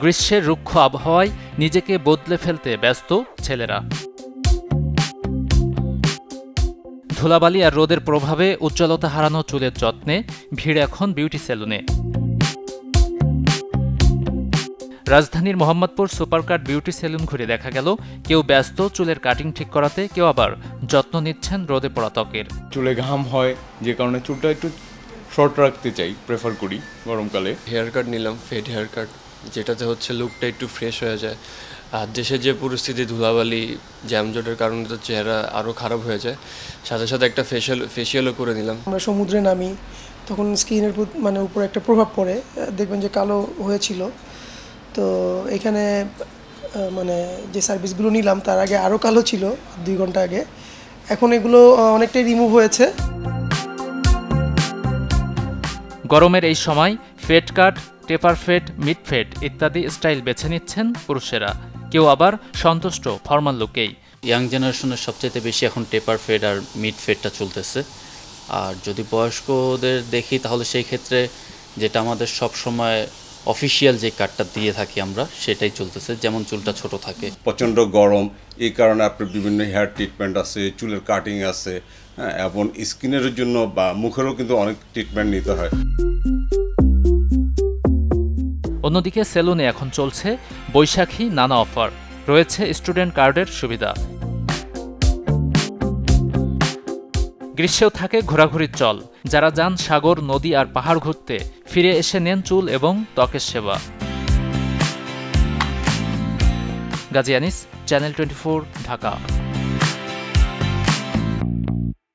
গ্রীষ্মের রুক্ষ আবহাওয়ায় নিজেকে বদলে ফেলতে ব্যস্ত ছেলেরা। ধুলাবালি আর রোদের প্রভাবে উজ্জ্বলতা হারানো চুলের যত্নে ভিড় এখন বিউটি সেলুনে। রাজধানীর মোহাম্মদপুর সুপারকাট বিউটি সেলুন ঘুরে দেখা গেল কেউ ব্যস্ত চুলের কাটিং ঠিক করাতে, কেউ আবার যত্ন নিচ্ছেন রোদে পড়া ত্বকের। চুলে ঘাম হয় যে কারণে চুলটা একটু শর্ট রাখতে চাই, প্রেফার করি গরমকালে। হেয়ার কাট নিলাম, ফেড হেয়ার কাট, যেটাতে হচ্ছে লুকটা একটু ফ্রেশ হয়ে যায়। আর দেশের যে পরিস্থিতি, ধুলাবালি জ্যামজটের কারণে তো চেহারা আরও খারাপ হয়ে যায়। সাথে সাথে একটা ফেশিয়ালও করে নিলাম। আমরা সমুদ্রে নামি তখন স্কিনের উপর একটা প্রভাব পড়ে, দেখবেন যে কালো হয়েছিল। তো এখানে যে সার্ভিসগুলো নিলাম তার আগে আরও কালো ছিল 2 ঘন্টা আগে, এখন এগুলো অনেকটাই রিমুভ হয়েছে। গরমের এই সময় ফেড কাট, টেপার ফেড, মিড ফেড ইত্যাদি স্টাইল বেছে নিচ্ছেন পুরুষেরা, কেউ আবার সন্তুষ্ট ফর্মাল লুকেই। ইয়াং জেনারেশনের সবচেয়ে বেশি এখন টেপার ফেড আর মিড ফেডটা চলতেছে। আর যদি বয়স্কদের দেখি তাহলে সেই ক্ষেত্রে যেটা আমাদের সব সময় অফিসিয়াল যে কাটটা দিয়ে থাকি আমরা, সেটাই চলতেছে, যেমন চুলটা ছোট থাকে। প্রচণ্ড গরম, এই কারণে আপনার বিভিন্ন হেয়ার ট্রিটমেন্ট আছে, চুলের কাটিং আছে, হ্যাঁ, এবং স্কিনের জন্য বা মুখেরও কিন্তু অনেক ট্রিটমেন্ট নিতে হয়। অন্যদিকে সেলুনে এখন চলছে বৈশাখী নানা অফার, রয়েছে স্টুডেন্ট কার্ডের সুবিধা। গ্রীষ্মেও থাকে ঘোরাঘুরির চল, যারা যান সাগর, নদী আর পাহাড় ঘুরতে, ফিরে এসে নেন চুল এবং ত্বকের সেবা। গাজী আনিস, চ্যানেল 24, ঢাকা।